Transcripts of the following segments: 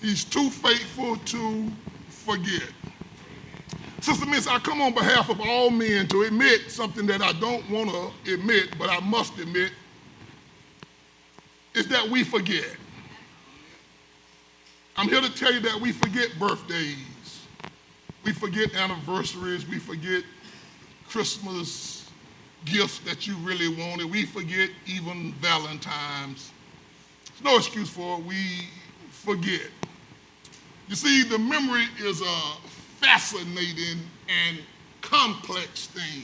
He's too faithful to forget. Sister Miss, I come on behalf of all men to admit something that I don't want to admit, but I must admit, is that we forget. I'm here to tell you that we forget birthdays. We forget anniversaries. We forget Christmas gifts that you really wanted. We forget even Valentine's. There's no excuse for it. We forget. You see, the memory is a fascinating and complex thing.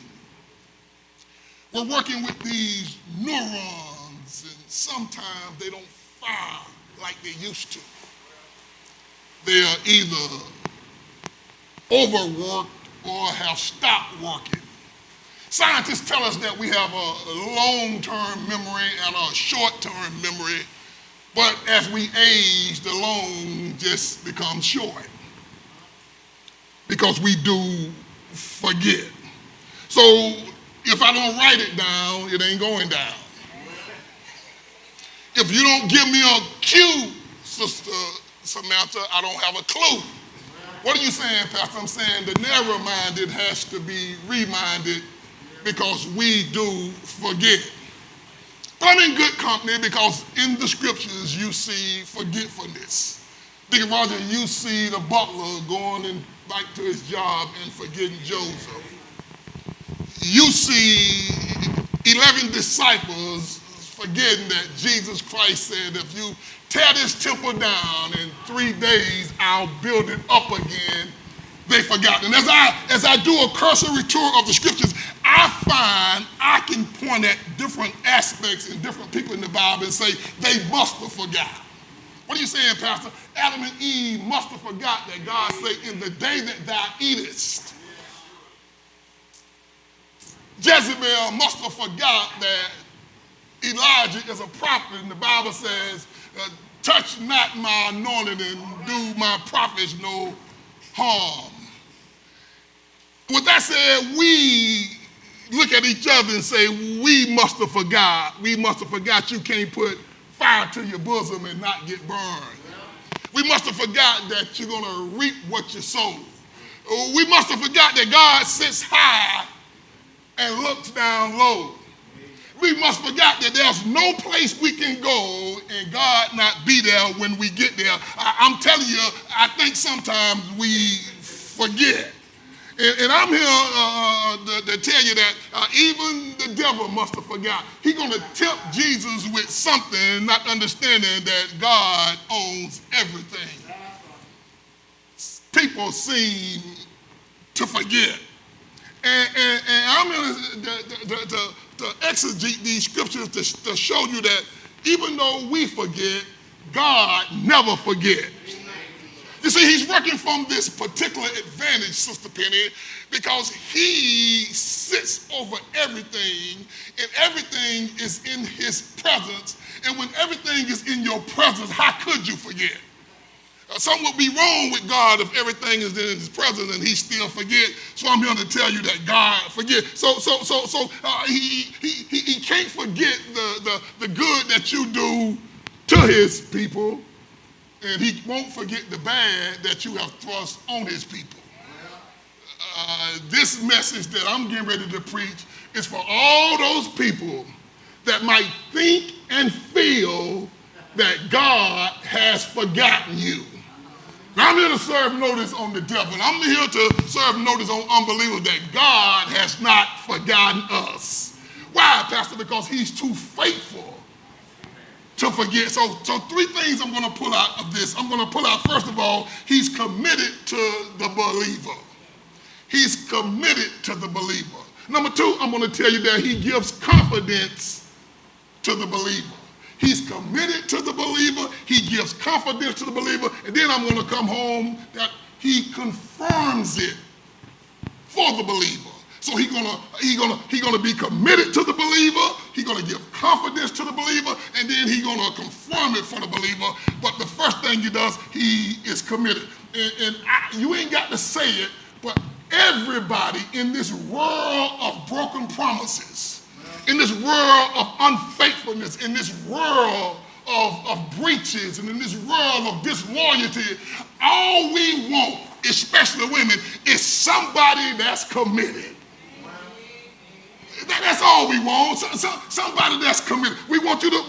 We're working with these neurons, and sometimes they don't fire like they used to. They are either overworked or have stopped working. Scientists tell us that we have a long-term memory and a short-term memory, but as we age, the long just becomes short because we do forget. So if I don't write it down, it ain't going down. If you don't give me a cue, Sister Samantha, I don't have a clue. What are you saying, Pastor? I'm saying the narrow-minded has to be reminded because we do forget. But I'm in good company because in the scriptures you see forgetfulness. Deacon Roger, you see the butler going back to his job and forgetting Joseph. You see 11 disciples forgetting that Jesus Christ said, if you tear this temple down in 3 days, I'll build it up again. They forgot. And as I do a cursory tour of the scriptures, I find I can point at different aspects and different people in the Bible and say, they must have forgot. What are you saying, Pastor? Adam and Eve must have forgot that God said, in the day that thou eatest. Jezebel must have forgot that Elijah is a prophet, and the Bible says, touch not my anointed and do my prophets no harm. With that said, we look at each other and say, we must have forgot. We must have forgot you can't put fire to your bosom and not get burned. We must have forgot that you're going to reap what you sow. We must have forgot that God sits high and looks down low. We must forget that there's no place we can go and God not be there when we get there. I'm telling you, I think sometimes we forget. And I'm here to tell you that even the devil must have forgot. He's going to tempt Jesus with something, not understanding that God owns everything. People seem to forget. And I'm going to exegete these scriptures to show you that even though we forget, God never forgets. You see, he's working from this particular advantage, Sister Penny, because he sits over everything, and everything is in his presence. And when everything is in your presence, how could you forget? Something would be wrong with God if everything is in his presence and he still forget. So I'm here to tell you that God forget. So he can't forget the good that you do to his people, and he won't forget the bad that you have thrust on his people. This message that I'm getting ready to preach is for all those people that might think and feel that God has forgotten you. Now, I'm here to serve notice on the devil. I'm here to serve notice on unbelievers that God has not forgotten us. Why, Pastor? Because he's too faithful to forget. So 3 things I'm going to pull out of this. I'm going to pull out, first of all, he's committed to the believer. He's committed to the believer. Number 2, I'm going to tell you that he gives confidence to the believer. He's committed to the believer. He gives confidence to the believer. And then I'm going to come home that he confirms it for the believer. So he's gonna be committed to the believer. He's gonna give confidence to the believer, and then he's gonna confirm it for the believer. But the first thing he does, he is committed. You ain't got to say it, but everybody in this world of broken promises, in this world of unfaithfulness, in this world of of breaches and in this world of disloyalty, all we want, especially women, is somebody that's committed. That's all we want. Somebody that's committed. We want you to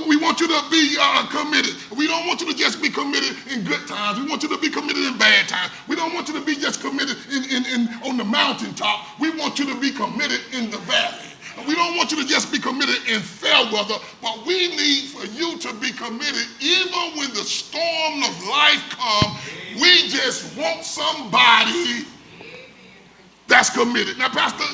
be committed. We don't want you to just be committed in good times. We want you to be committed in bad times. We don't want you to be just committed on the mountaintop. We want you to be committed in the valley. We don't want you to just be committed in fair weather, but we need for you to be committed even when the storm of life comes. We just want somebody that's committed. Now, Pastor,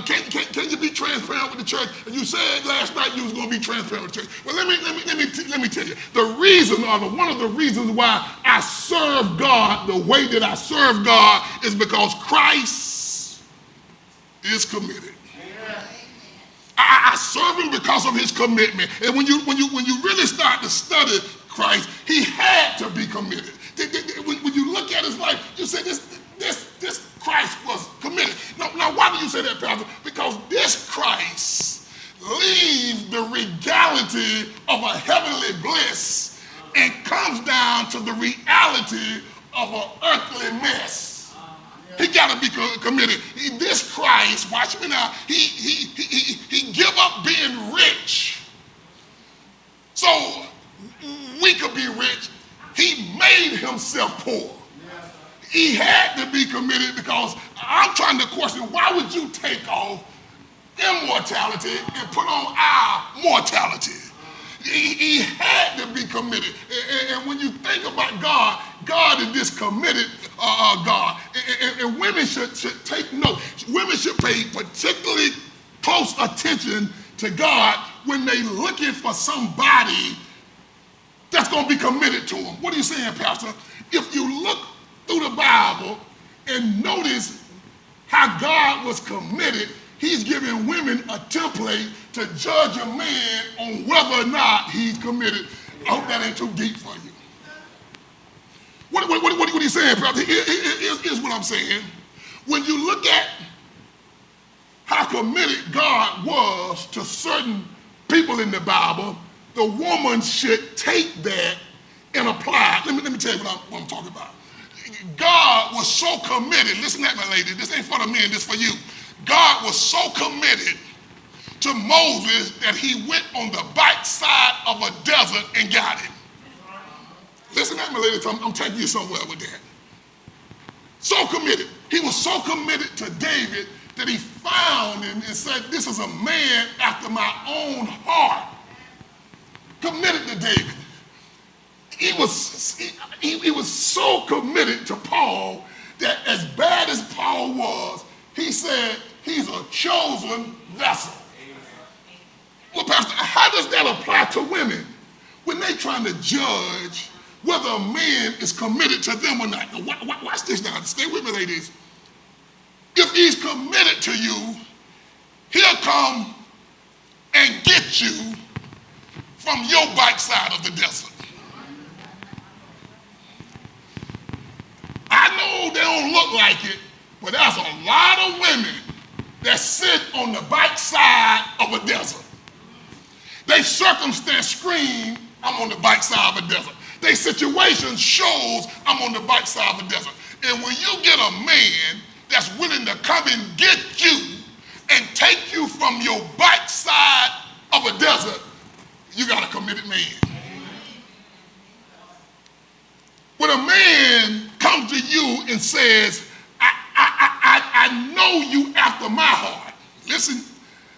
can you be transparent with the church? And you said last night you was going to be transparent with the church. Well, let me tell you. The reason, or one of the reasons why I serve God the way that I serve God is because Christ is committed. I serve him because of his commitment. And when you really start to study Christ, he had to be committed. When you look at his life, you say this Christ was committed. Now, why do you say that, Pastor? Because this Christ leaves the regality of a heavenly bliss and comes down to the reality of an earthly mess. He got to be committed. This Christ, watch me now, he give up being rich so we could be rich. He made himself poor. He had to be committed because I'm trying to question, why would you take off immortality and put on our mortality? He had to be committed. And when you think about God, God is this committed God. And women should take note. Women should pay particularly close attention to God when they're looking for somebody that's going to be committed to them. What are you saying, Pastor? If you look through the Bible and notice how God was committed, he's giving women a template to judge a man on whether or not he's committed. I hope that ain't too deep for you. What are you saying, brother? Here's what I'm saying. When you look at how committed God was to certain people in the Bible, the woman should take that and apply it. Let me tell you what I'm talking about. God was so committed. Listen to me, lady. This ain't for the men, this for you. God was so committed to Moses that he went on the backside of a desert and got him. Listen to me, lady. I'm taking you somewhere with that. So committed. He was so committed to David that he found him and said, this is a man after my own heart. Committed to David. He was so committed to Paul that as bad as Paul was, he said he's a chosen vessel. Well, Pastor, how does that apply to women when they're trying to judge whether a man is committed to them or not? Now, watch this now. Stay with me, ladies. If he's committed to you, he'll come and get you from your backside of the desert. I know they don't look like it, but there's a lot of women that sit on the backside of a desert. They circumstance scream, I'm on the backside of a desert. Their situation shows I'm on the backside of a desert. And when you get a man that's willing to come and get you and take you from your backside of a desert, you got a committed man. When a man comes to you and says, I know you after my heart. Listen,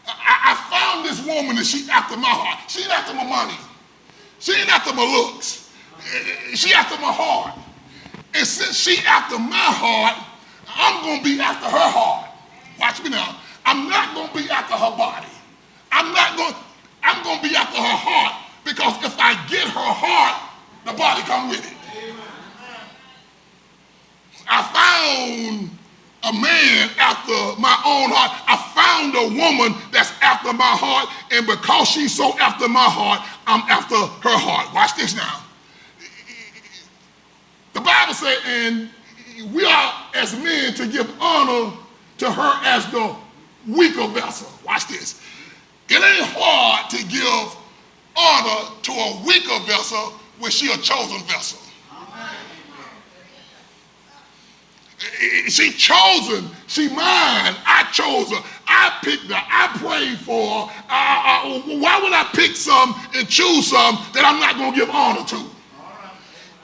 I found this woman and she after my heart. She ain't after my money. She ain't after my looks. She after my heart. And since she after my heart, I'm going to be after her heart. Watch me now. I'm not going to be after her body. I'm going to be after her heart, because if I get her heart, the body come with it. I found a man after my own heart. I found a woman that's after my heart, and because she's so after my heart, I'm after her heart. Watch this now. The Bible says, and we are as men to give honor to her as the weaker vessel. Watch this. It ain't hard to give honor to a weaker vessel when she a chosen vessel. She chosen, she mine, I chose her, I picked her, I prayed for her. Why would I pick some and choose some that I'm not going to give honor to?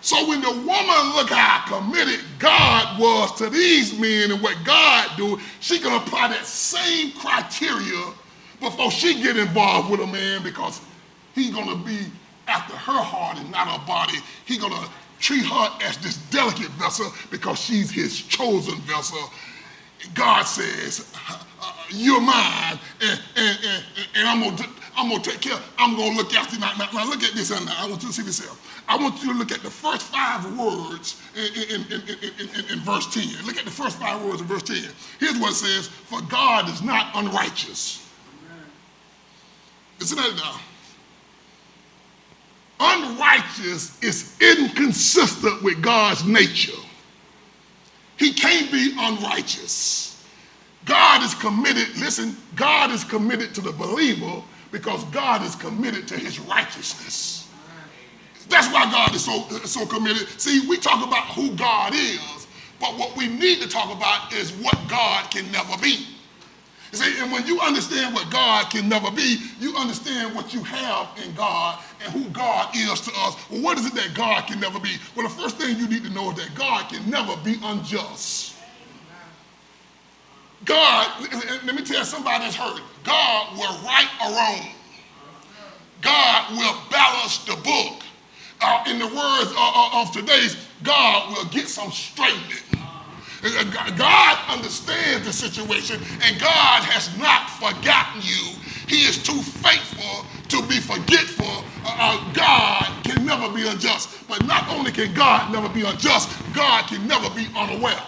So when the woman look how committed God was to these men and what God do, she can apply that same criteria before she get involved with a man, because he's going to be after her heart and not her body. He's going to treat her as this delicate vessel because she's his chosen vessel. God says, you're mine, and I'm gonna take care. I'm gonna look after you. Now look at this. I want you to see this here. I want you to look at the first 5 words in verse 10. Look at the first 5 words in verse 10. Here's what it says: for God is not unrighteous. Listen to that now. Unrighteous is inconsistent with God's nature. He can't be unrighteous. God is committed, listen, God is committed to the believer because God is committed to his righteousness. That's why God is so committed. See, we talk about who God is, but what we need to talk about is what God can never be. You see, and when you understand what God can never be, you understand what you have in God and who God is to us. Well, what is it that God can never be? Well, the first thing you need to know is that God can never be unjust. God, let me tell somebody that's hurt, God will right or wrong. God will balance the book. In the words of today's, God will get some straightening. God understands the situation, and God has not forgotten you. He is too faithful to be forgetful. God can never be unjust. But not only can God never be unjust, God can never be unaware.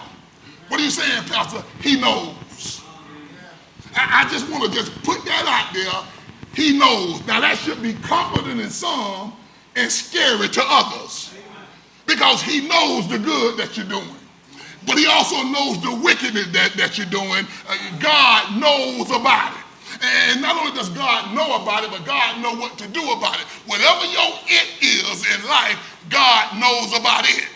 What are you saying, Pastor? He knows. I just want to just put that out there. He knows. Now that should be comforting in some and scary to others, because he knows the good that you're doing. But he also knows the wickedness that you're doing. God knows about it. And not only does God know about it, but God knows what to do about it. Whatever your it is in life, God knows about it.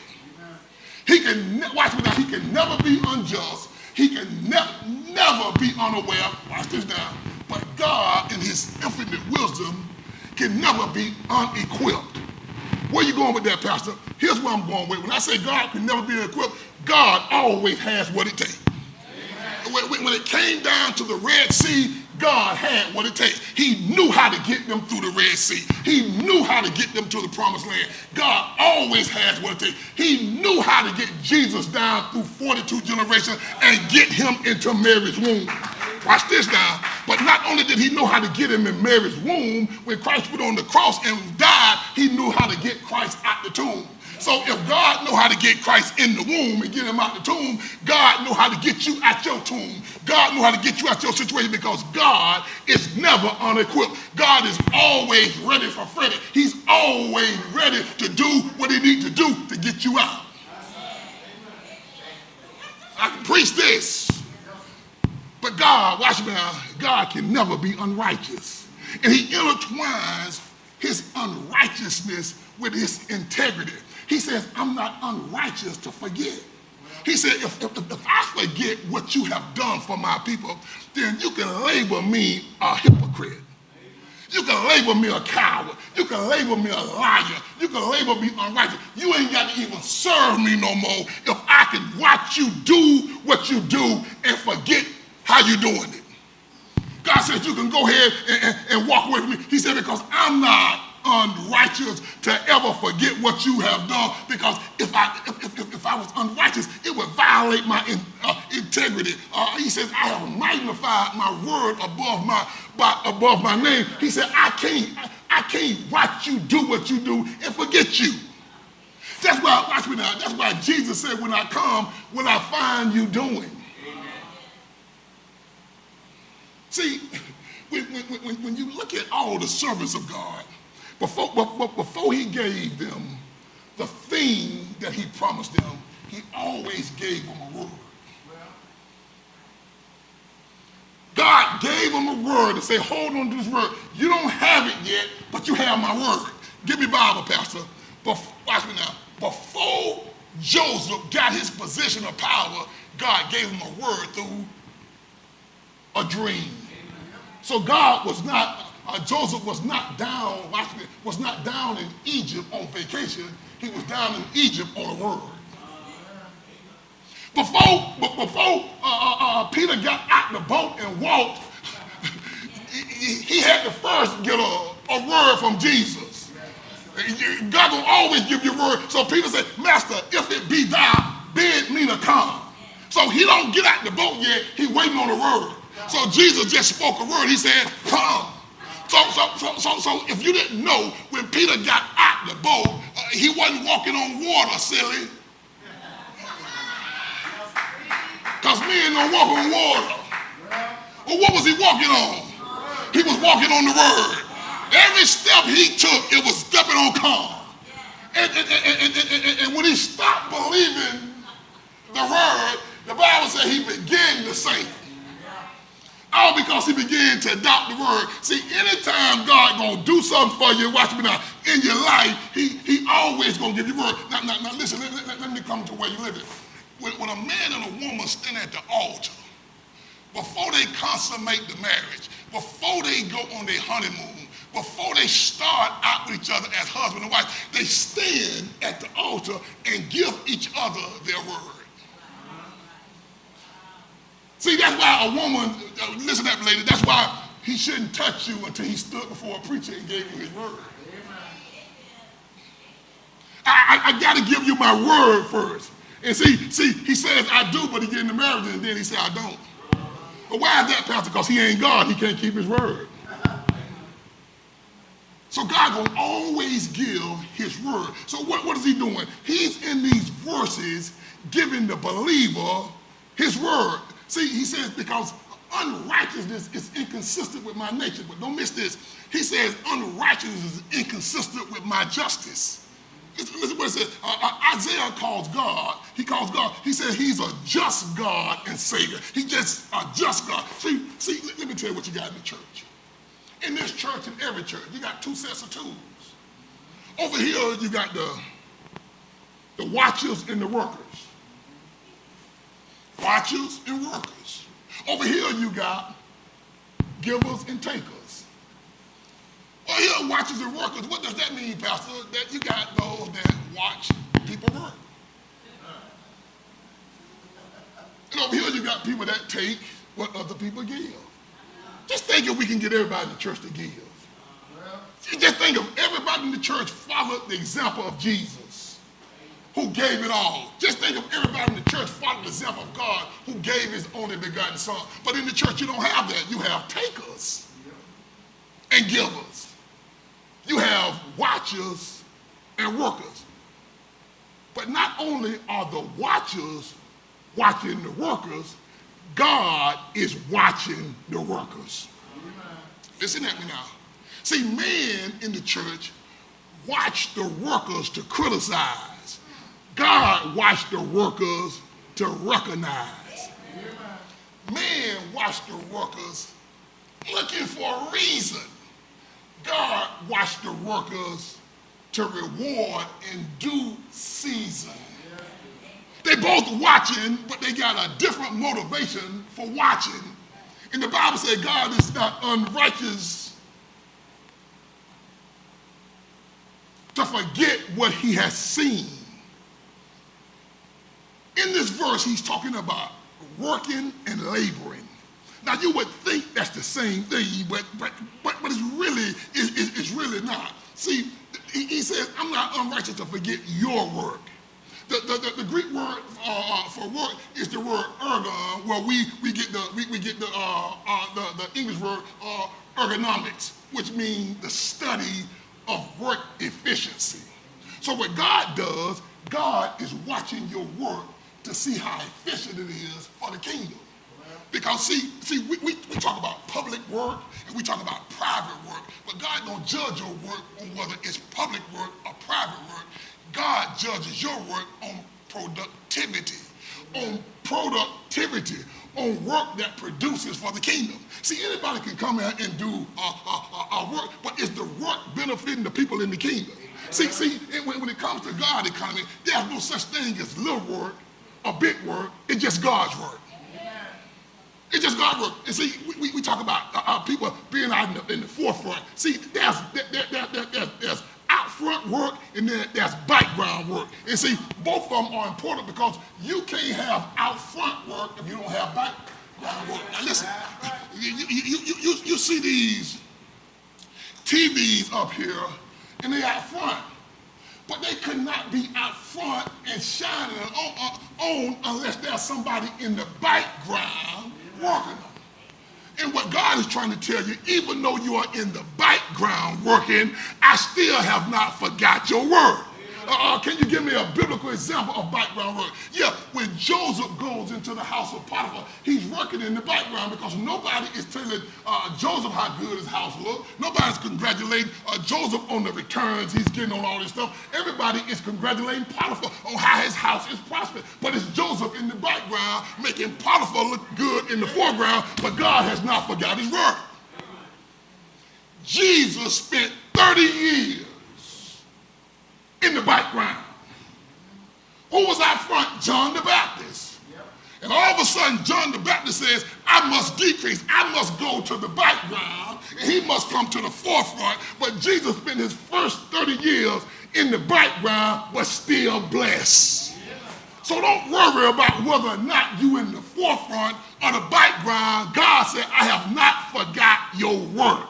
He can, watch me now, he can never be unjust. He can never be unaware. Watch this now. But God, in his infinite wisdom, can never be unequipped. Where you going with that, Pastor? Here's where I'm going with. When I say God can never be equipped, God always has what it takes. When it came down to the Red Sea, God had what it takes. He knew how to get them through the Red Sea. He knew how to get them to the Promised Land. God always has what it takes. He knew how to get Jesus down through 42 generations and get him into Mary's womb. Watch this now. But not only did he know how to get him in Mary's womb, when Christ went on the cross and died, he knew how to get Christ out the tomb. So if God knew how to get Christ in the womb and get him out the tomb, God knew how to get you out your tomb. God knew how to get you out your situation, because God is never unequipped. God is always ready for Freddie. He's always ready to do what he needs to do to get you out. I can preach this. But God, watch me now, God can never be unrighteous. And he intertwines his unrighteousness with his integrity. He says, I'm not unrighteous to forget. He said, if I forget what you have done for my people, then you can label me a hypocrite. You can label me a coward. You can label me a liar. You can label me unrighteous. You ain't got to even serve me no more if I can watch you do what you do and forget how you doing it. God said you can go ahead and walk away from me. He said, because I'm not unrighteous to ever forget what you have done, because if I was unrighteous, it would violate my integrity. He says, I have magnified my word above my name. He said, I can't watch you do what you do and forget you. That's why, watch me now, that's why Jesus said, when I come, will I find you doing? See, when you look at all the servants of God, before he gave them the thing that he promised them, he always gave them a word. God God gave him a word to say, hold on to this word. You don't have it yet, but you have my word. Give me Bible, Pastor. Watch me now. Before Joseph got his position of power, God gave him a word through a dream. So God was not, Joseph was not down, watch me, was not down in Egypt on vacation. He was down in Egypt on a word. Before Peter got out the boat and walked, he had to first get a word from Jesus. God will always give you a word. So Peter said, Master, if it be thou, bid me to come. So he don't get out the boat yet. He waiting on a word. So Jesus just spoke a word. He said, come. So if you didn't know, when Peter got out the boat, he wasn't walking on water, silly. Because men don't walk on water. Well, what was he walking on? He was walking on the word. Every step he took, it was stepping on calm. And when he stopped believing the word, the Bible said he began to say. All because he began to adopt the word. See, anytime God gonna do something for you, watch me now, in your life, he always gonna give you word. Now listen, let me come to where you live it. When a man and a woman stand at the altar, before they consummate the marriage, before they go on their honeymoon, before they start out with each other as husband and wife, they stand at the altar and give each other their word. See, that's why a woman, listen to that lady, that's why he shouldn't touch you until he stood before a preacher and gave you his word. I got to give you my word first. And see, he says I do, but he get in the marriage and then he said I don't. But why is that, Pastor? Because he ain't God. He can't keep his word. So God gonna always give his word. So what is he doing? He's in these verses giving the believer his word. See, he says, because unrighteousness is inconsistent with my nature. But don't miss this. He says unrighteousness is inconsistent with my justice. Listen what it says. Isaiah calls God, he says he's a just God and Savior. He's just a just God. See, let me tell you what you got in the church. In this church and every church, you got two sets of tools. Over here, you got the watchers and the workers. Watchers and workers. Over here, you got givers and takers. Well, here, watchers and workers, what does that mean, Pastor? That you got those that watch people work. And over here, you got people that take what other people give. Just think if we can get everybody in the church to give. Just think if everybody in the church followed the example of Jesus, who gave it all. Just think if everybody in the church followed the example of God, who gave his only begotten son. But in the church, you don't have that. You have takers and givers. You have watchers and workers. But not only are the watchers watching the workers, God is watching the workers. Listen at me now. See, man in the church watch the workers to criticize. God watched the workers to recognize. Man watched the workers looking for a reason. God watched the workers to reward in due season. They both watching, but they got a different motivation for watching. And the Bible says God is not unrighteous to forget what he has seen. In this verse, he's talking about working and laboring. Now, you would think that's the same thing, but it's really not. See, he says, I'm not unrighteous to forget your work. The Greek word for work is the word ergon, where we get the English word ergonomics, which means the study of work efficiency. So what God does, God is watching your work to see how efficient it is for the kingdom. Because see, we talk about public work and we talk about private work, but God don't judge your work on whether it's public work or private work. God judges your work on productivity. On productivity. on work that produces for the kingdom. See, anybody can come here and do work, but is the work benefiting the people in the kingdom? See, when it comes to God's economy, there's no such thing as little work or big work. It's just God's work. It's just God's work. And see, we talk about people being out in the forefront. See, there's out front work and then there's background work. And see, both of them are important because you can't have out front work if you don't have background work. Now listen, you see these TVs up here and they're out front, but they could not be out front and shining on unless there's somebody in the background working them. And what God is trying to tell you, even though you are in the background working, I still have not forgot your word. Can you give me a biblical example of background work? Yeah, when Joseph goes into the house of Potiphar, he's working in the background because nobody is telling Joseph how good his house looks. Nobody's congratulating Joseph on the returns he's getting on all this stuff. Everybody is congratulating Potiphar on how his house is prospering. But it's Joseph in the background making Potiphar look good in the foreground, but God has not forgot his word. Jesus spent 30 years in the background. Who was out front? John the Baptist. And all of a sudden, John the Baptist says, I must decrease. I must go to the background, and he must come to the forefront. But Jesus spent his first 30 years in the background, but still blessed. So don't worry about whether or not you in the forefront or the background. God said, I have not forgot your work.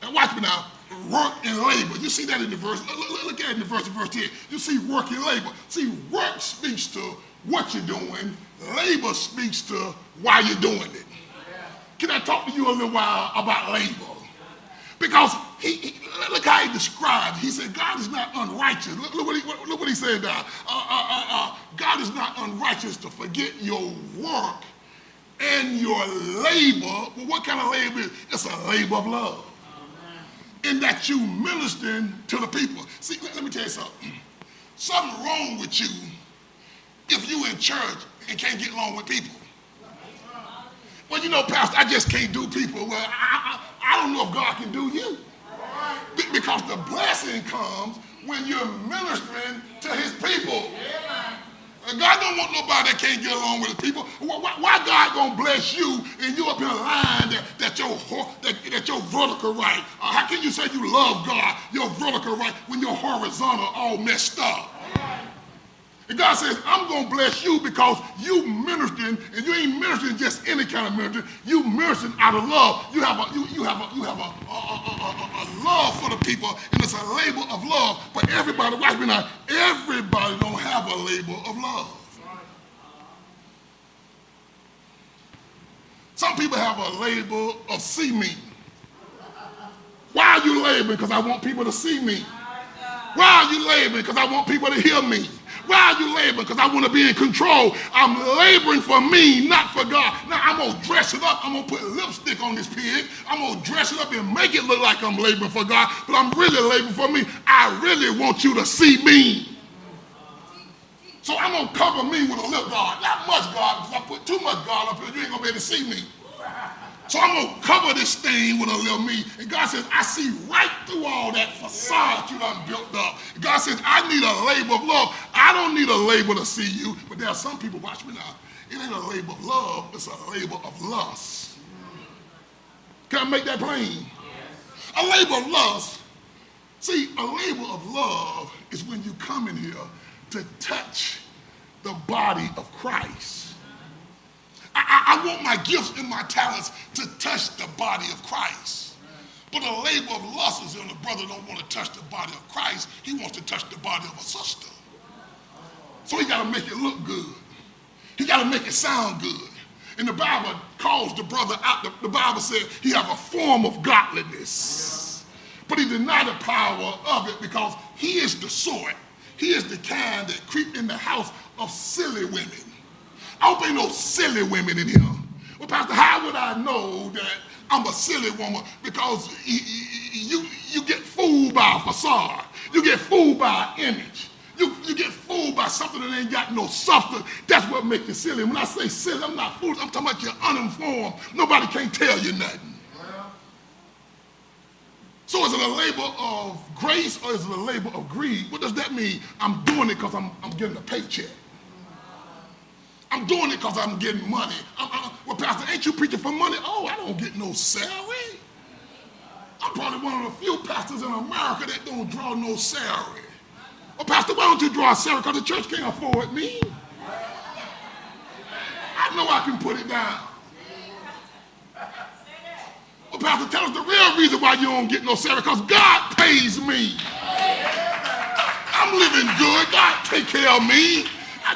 Now watch me now. Work and labor. You see that in the verse. Look at it in the verse 10. You see work and labor. See, work speaks to what you're doing. Labor speaks to why you're doing it. Can I talk to you a little while about labor? Because look how he described. He said, God is not unrighteous. Look what he said now. God is not unrighteous to forget your work and your labor. Well, what kind of labor is it? It's a labor of love. In that you ministering to the people. See, let me tell you something. Something wrong with you if you in church and can't get along with people. Well, you know, Pastor, I just can't do people. Well, I don't know if God can do you. Because the blessing comes when you're ministering to his people. God don't want nobody that can't get along with his people. Why God gonna bless you and you up in a line that your vertical right? How can you say you love God, your vertical right, when your horizontal all messed up? And God says, I'm gonna bless you because you ministering, and you ain't ministering just any kind of ministry. You ministering out of love. You have a love for the people, and it's a labor of love. But everybody, watch me now. Everybody don't have a labor of love. Some people have a labor of see me. Why are you laboring? Because I want people to see me. Why are you laboring? Because I want people to hear me. Why are you laboring? Because I want to be in control. I'm laboring for me, not for God. Now, I'm going to dress it up. I'm going to put lipstick on this pig. I'm going to dress it up and make it look like I'm laboring for God, but I'm really laboring for me. I really want you to see me. So I'm going to cover me with a lip guard. Not much guard, because if I put too much guard up here, you ain't going to be able to see me. So I'm going to cover this thing with a little me. And God says, I see right through all that facade you done built up. God says, I need a labor of love. I don't need a labor to see you. But there are some people, watch me now, it ain't a labor of love, it's a labor of lust. Can I make that plain? A labor of lust. See, a labor of love is when you come in here to touch the body of Christ. I want my gifts and my talents to touch the body of Christ. But a labor of lust is when a brother don't want to touch the body of Christ. He wants to touch the body of a sister. So he got to make it look good. He got to make it sound good. And the Bible calls the brother out. The Bible said he have a form of godliness. But he denied the power of it because he is the sort. He is the kind that creep in the house of silly women. I hope ain't no silly women in here. Well, Pastor, how would I know that I'm a silly woman? Because you get fooled by a facade. You get fooled by an image. You get fooled by something that ain't got no substance. That's what makes you silly. When I say silly, I'm not foolish. I'm talking about you're uninformed. Nobody can tell you nothing. So is it a labor of grace or is it a labor of greed? What does that mean? I'm doing it because I'm getting a paycheck. I'm doing it because I'm getting money. Well, Pastor, ain't you preaching for money? Oh, I don't get no salary. I'm probably one of the few pastors in America that don't draw no salary. Well, Pastor, why don't you draw a salary? Because the church can't afford me. I know I can put it down. Well, Pastor, tell us the real reason why you don't get no salary. Because God pays me. I'm living good. God take care of me.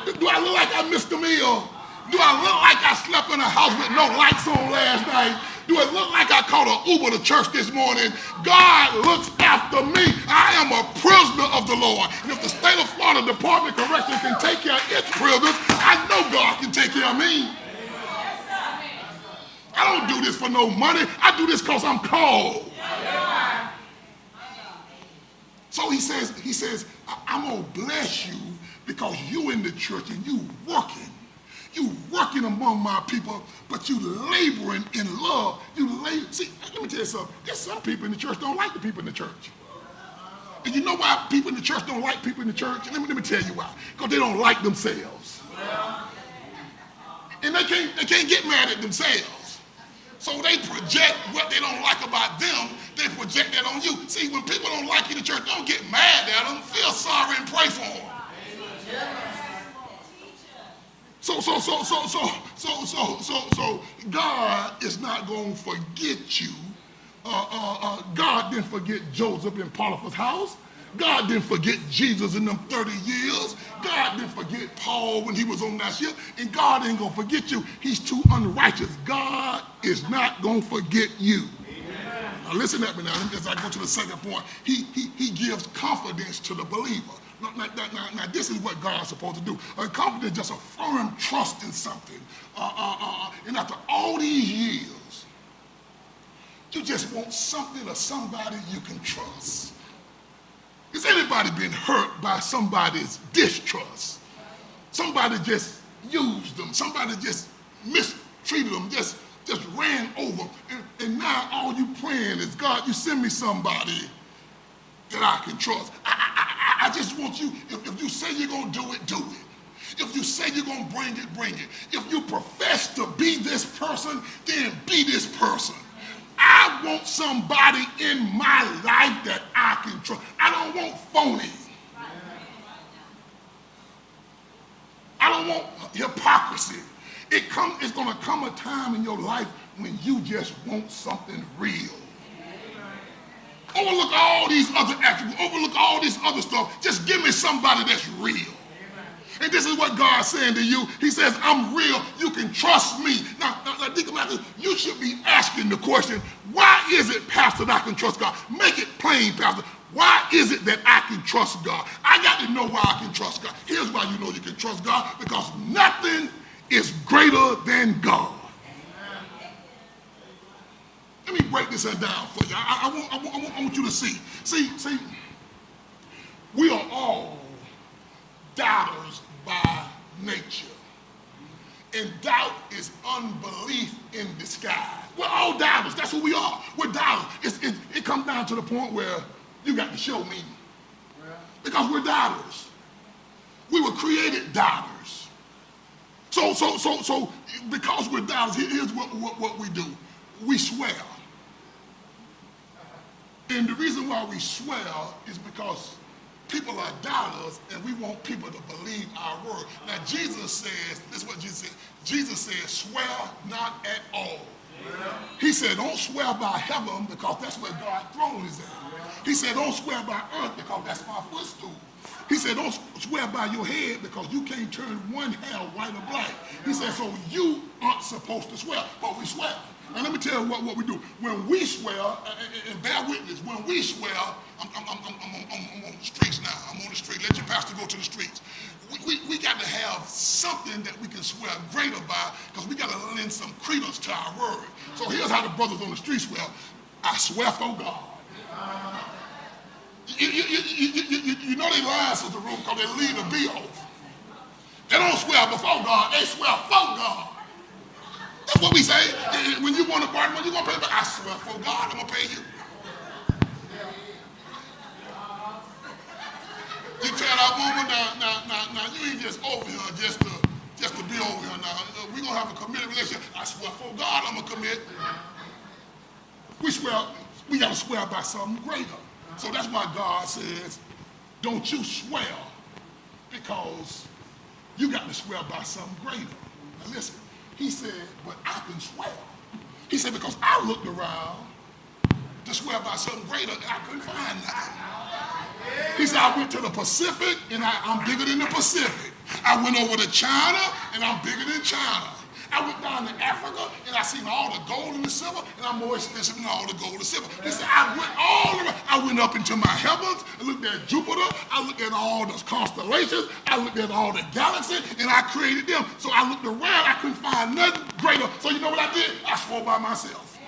Do I look like I missed a meal? Do I look like I slept in a house with no lights on last night? Do it look like I caught an Uber to church this morning? God looks after me. I am a prisoner of the Lord. And if the state of Florida Department of Corrections can take care of its prisoners, I know God can take care of me. I don't do this for no money. I do this because I'm called. So he says, I'm going to bless you because you in the church and you working. You working among my people, but you laboring in love. See, let me tell you something. There's some people in the church don't like the people in the church. And you know why people in the church don't like people in the church? Let me tell you why. Because they don't like themselves. And they can't get mad at themselves. So they project what they don't like about them, they project that on you. See, when people don't like you in the church, don't get mad at them. Feel sorry and pray for them. So God is not going to forget you. God didn't forget Joseph in Potiphar's house. God didn't forget Jesus in them 30 years. God didn't forget Paul when he was on that ship. And God ain't going to forget you. He's too unrighteous. God is not going to forget you. Amen. Now listen at me now as I go to the second point. He gives confidence to the believer. Now, this is what God's supposed to do. Confidence is just a firm trust in something. And after all these years, you just want something or somebody you can trust. Has anybody been hurt by somebody's distrust? Somebody just used them. Somebody just mistreated them, just ran over. And now all you praying is, God, you send me somebody that I can trust. I just want you, if you say you're going to do it, do it. If you say you're going to bring it, bring it. If you profess to be this person, then be this person. I want somebody in my life that I can trust. I don't want phony. I don't want hypocrisy. It's going to come a time in your life when you just want something real. Overlook all these other attributes. Overlook all this other stuff. Just give me somebody that's real. Amen. And this is what God's saying to you. He says, I'm real. You can trust me. Now think about this. You should be asking the question, why is it, Pastor, that I can trust God? Make it plain, Pastor. Why is it that I can trust God? I got to know why I can trust God. Here's why you know you can trust God. Because nothing is greater than God. Let me break this down for you. I want you to see. See, we are all doubters by nature. And doubt is unbelief in disguise. We're all doubters. That's who we are. We're doubters. It comes down to the point where you got to show me. Because we're doubters. We were created doubters. So because we're doubters, here's what we do. We swear. And the reason why we swear is because people are doubters and we want people to believe our word. Now Jesus says, this is what Jesus said. Jesus said, swear not at all. Yeah. He said, don't swear by heaven because that's where God's throne is at. He said, don't swear by earth because that's my footstool. He said, don't swear by your head because you can't turn one hair white or black. He said, so you aren't supposed to swear, but we swear. Now let me tell you what we do. When we swear, and bear witness, when we swear, I'm on the streets now. I'm on the street. Let your pastor go to the streets. We got to have something that we can swear greater by because we got to lend some credence to our word. So here's how the brothers on the street swear. I swear for God. You know they lying so the room because they leave the be off. They don't swear before God, they swear for God. That's what we say. When you want to bargain, when you going to pay, I swear for God, I'm going to pay you. You tell that woman, now, you ain't just over here just to be over here now. We're going to have a committed relationship. I swear for God, I'm going to commit. We got to swear by something greater. So that's why God says, don't you swear, because you got to swear by something greater. Now listen, he said, but I can swear. He said, because I looked around to swear by something greater, and I couldn't find nothing. He said, I went to the Pacific, and I'm bigger than the Pacific. I went over to China, and I'm bigger than China. I went down to Africa, and I seen all the gold and the silver, and I'm more expensive than all the gold and silver. He said, I went all around. I went up into my heavens, I looked at Jupiter, I looked at all the constellations, I looked at all the galaxies, and I created them. So I looked around, I couldn't find nothing greater. So you know what I did? I swore by myself.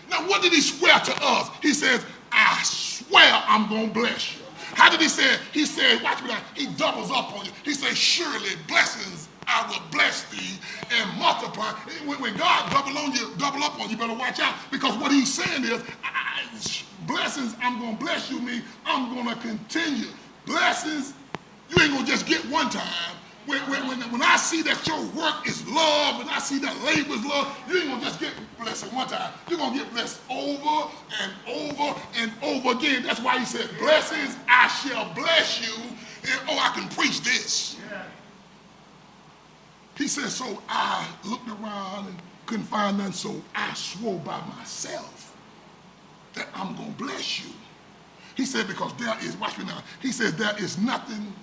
Now, what did he swear to us? He says, I swear I'm going to bless you. How did he say it? He said, watch me now, he doubles up on you. He says, surely blessings I will bless thee and multiply. When God double up on you, you better watch out. Because what he's saying is, blessings I'm going to bless you mean I'm going to continue. Blessings, you ain't going to just get one time. When I see that your work is love, when I see that labor is love, you ain't going to just get blessed one time. You're going to get blessed over and over and over again. That's why he said, blessings, I shall bless you. And, I can preach this. Yeah. He said, so I looked around and couldn't find nothing, so I swore by myself that I'm going to bless you. He said, because there is, watch me now, he says, there is nothing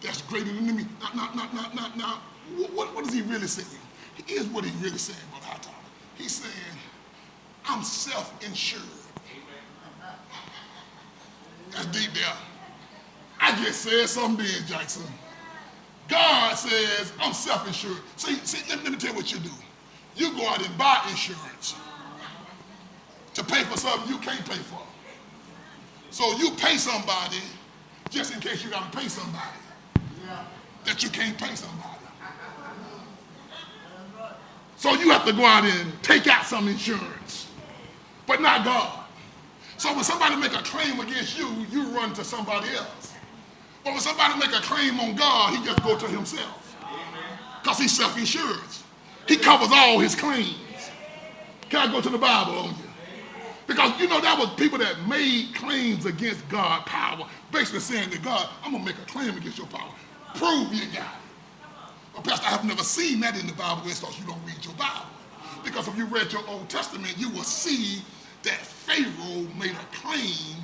that's greater than me. Now, what is he really saying? Here's what he's really saying, Brother Hightower. He's saying, I'm self-insured. That's deep there. I just said something then, Jackson. God says, I'm self-insured. See, let me tell you what you do. You go out and buy insurance to pay for something you can't pay for. So you pay somebody just in case you got to pay somebody that you can't pay somebody. So you have to go out and take out some insurance, but not God. So when somebody make a claim against you, you run to somebody else. But when somebody make a claim on God, he just go to himself. Because he's self-insured. He covers all his claims. Can I go to the Bible on you? Because, that was people that made claims against God's power, basically saying to God, I'm going to make a claim against your power. Prove you got it. Well, Pastor, I have never seen that in the Bible because you don't read your Bible. Because if you read your Old Testament, you will see that Pharaoh made a claim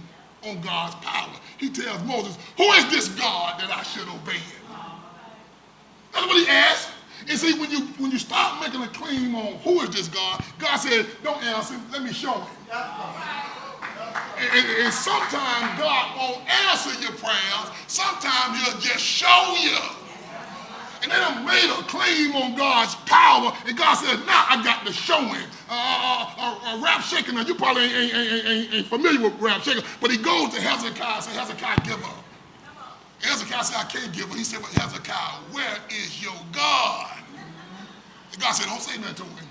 on God's power. He tells Moses, who is this God that I should obey? That's what he asked. And see, when you start making a claim on who is this God, God said, don't answer him, let me show him. And sometimes God won't answer your prayers. Sometimes he'll just show you. And they done made a claim on God's power, and God says, now I got to show him. Rap shaking, now you probably ain't familiar with rap shaking, but he goes to Hezekiah and says, Hezekiah, give up. Hezekiah said, I can't give up. He said, but Hezekiah, where is your God? And God said, don't say nothing to him.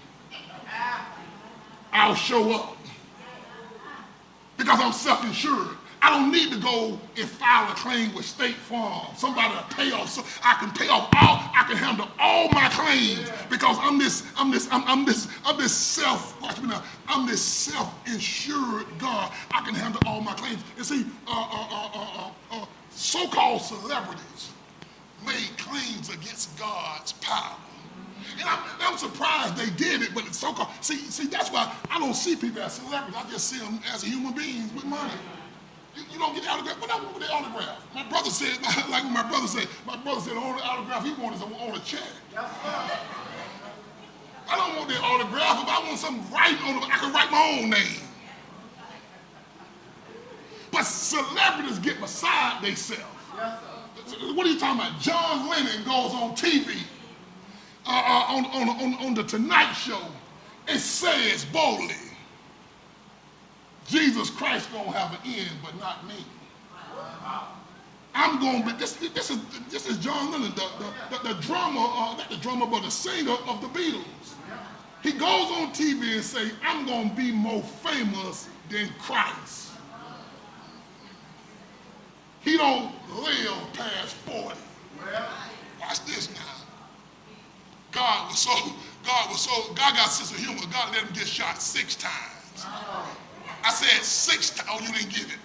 I'll show up. Because I'm self-insured. I don't need to go and file a claim with State Farm. Somebody to pay off. So I can pay off I can handle all my claims because I'm this self-insured God. I can handle all my claims. You see, so-called celebrities made claims against God's power. And I'm surprised they did it, but it's so-called. See, that's why I don't see people as celebrities. I just see them as human beings with money. You don't get the autograph, but I want the autograph. My brother said, like my brother said, the only autograph he wanted is on a check. I don't want the autograph, but I want something writing on it. I can write my own name. But celebrities get beside themselves. What are you talking about? John Lennon goes on TV, on the Tonight Show, and says boldly, Jesus Christ gonna have an end, but not me. I'm I'm going to be, this is John Lennon, the drummer, not the drummer, but the singer of the Beatles. He goes on TV and say, I'm going to be more famous than Christ. He don't live past 40. Watch this now. God got a sense of humor. God let him get shot 6 times. I said 6 times. Oh, you didn't get it.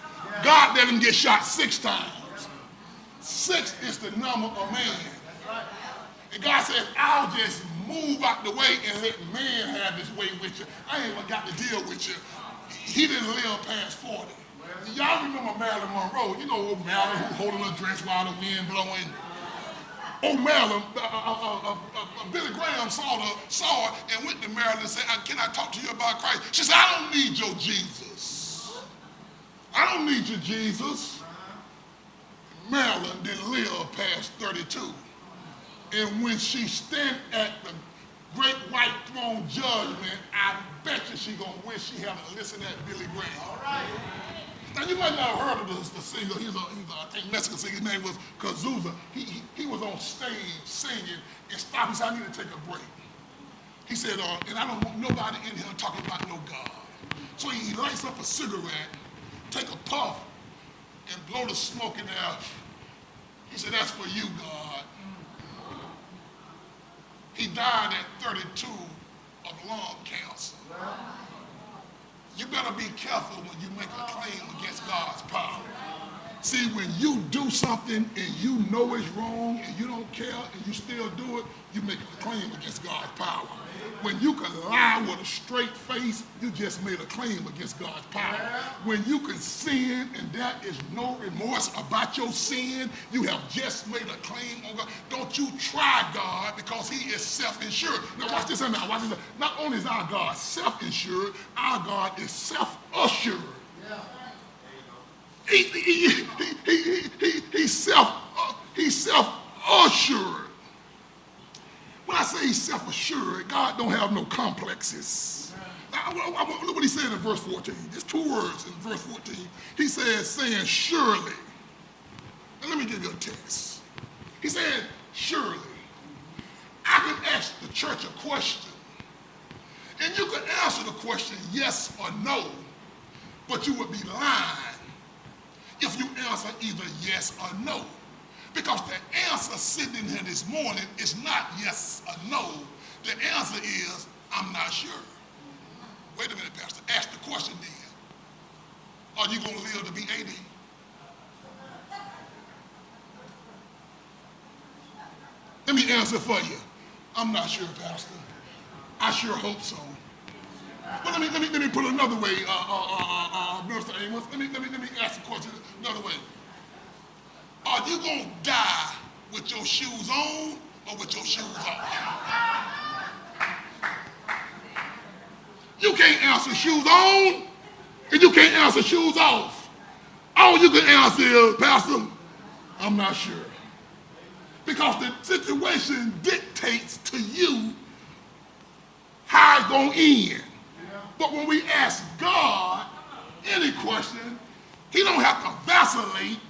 God let him get shot 6 times. 6 is the number of man. And God says, I'll just move out the way and let man have his way with you. I ain't even got to deal with you. He didn't live past 40. Y'all remember Marilyn Monroe? You know old Marilyn who holding her dress while the wind blowing. Old Marilyn, Billy Graham saw her and went to Marilyn and said, can I talk to you about Christ? She said, I don't need your Jesus. I don't need your Jesus. Marilyn didn't live past 32. And when she stand at the great white throne judgment, I bet you she gonna wish she had listened to Billy Graham. All right. Now you might not have heard of the singer. He's I think Mexican singer. His name was Cazuza. He was on stage singing and stopped and said, I need to take a break. He said, and I don't want nobody in here talking about no God. So he lights up a cigarette, take a puff, and blow the smoke in there. He said, that's for you, God. He died at 32 of lung cancer. You better be careful when you make a claim against God's power. See, when you do something and you know it's wrong and you don't care and you still do it, you make a claim against God's power. When you can lie with a straight face, you just made a claim against God's power. When you can sin and there is no remorse about your sin, you have just made a claim on God. Don't you try God because he is self-insured. Now watch this now. Watch this. Not only is our God self-insured, our God is self-assured. He's self-assured. When I say he's self-assured, God don't have no complexes. Look what he said in verse 14. There's 2 words in verse 14. He says, saying, surely. And let me give you a text. He said, surely. I can ask the church a question, and you can answer the question yes or no, but you would be lying if you answer either yes or no. Because the answer sitting in here this morning is not yes or no. The answer is, I'm not sure. Wait a minute, Pastor. Ask the question then. Are you going to live to be 80? Let me answer for you. I'm not sure, Pastor. I sure hope so. But let me put it another way, Minister Amos. Let me ask the question another way. Are you going to die with your shoes on or with your shoes off? You can't answer shoes on and you can't answer shoes off. All you can answer is, Pastor, I'm not sure. Because the situation dictates to you how it's going to end. But when we ask God any question, he don't have to vacillate.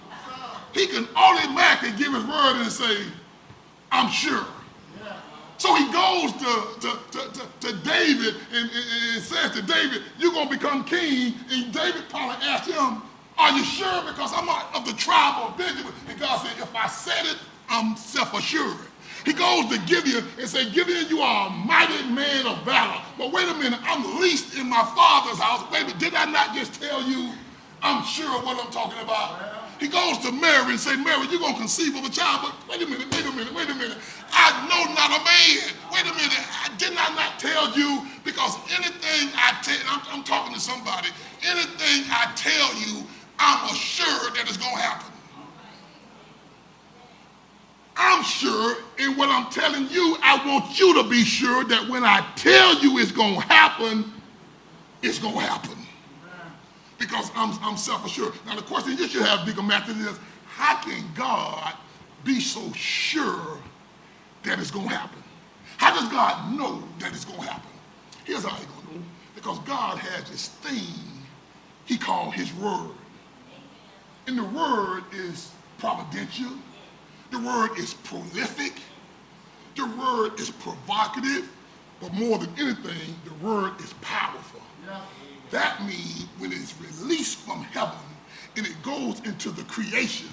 He can automatically give his word and say, I'm sure. So he goes to David and says to David, you're going to become king. And David probably asked him, are you sure? Because I'm of the tribe of Benjamin. And God said, if I said it, I'm self-assured. He goes to Gideon and says, Gideon, you are a mighty man of valor. But wait a minute, I'm least in my father's house. Wait a minute, did I not just tell you I'm sure of what I'm talking about? He goes to Mary and says, Mary, you're going to conceive of a child, but wait a minute. I know not a man. Wait a minute, didn't I not tell you? Because anything I tell, I'm talking to somebody, anything I tell you, I'm assured that it's going to happen. I'm sure in what I'm telling you, I want you to be sure that when I tell you it's going to happen, it's going to happen. Because I'm self-assured. Now the question you should have, Deacon Matthew, is how can God be so sure that it's going to happen? How does God know that it's going to happen? Here's how he's going to know. Because God has this thing he called his word. And the word is providential. The word is prolific. The word is provocative. But more than anything, the word is powerful. That means when it's released from heaven and it goes into the creation,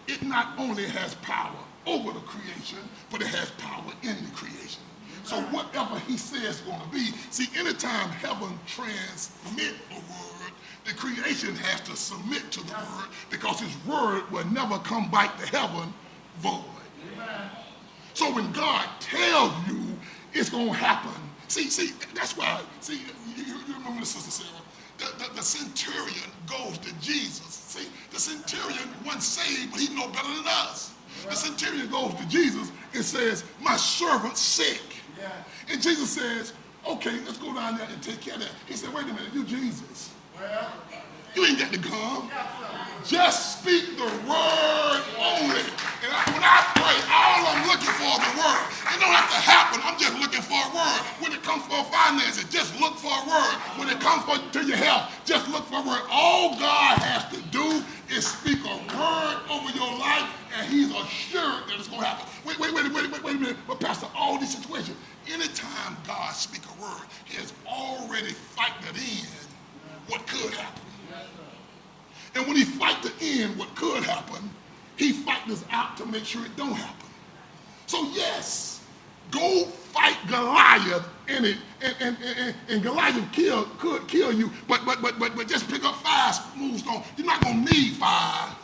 it not only has power over the creation, but it has power in the creation. So whatever he says is going to be, see, anytime heaven transmit a word, the creation has to submit to the word because his word will never come back to heaven void. So when God tells you it's going to happen, see, that's why, you remember the sister Sarah, the centurion goes to Jesus. See, the centurion wasn't saved, but he know better than us. The centurion goes to Jesus and says, my servant's sick. And Jesus says, okay, let's go down there and take care of that. He said, wait a minute, you Jesus. You ain't got to come. Just speak the word only. And when I pray, all I'm looking for is the word. It don't have to happen. I'm just looking for a word. When it comes for finances, just look for a word. When it comes to your health, just look for a word. All God has to do is speak a word over your life, and he's assured that it's going to happen. Wait a minute. But Pastor, all these situations, anytime God speaks a word, he has already factored in what could happen. And when he factors in what could happen, he factors out to make sure it don't happen. So yes, go fight Goliath and Goliath could kill you, but just pick up 5 smooth stones. You're not gonna need 5.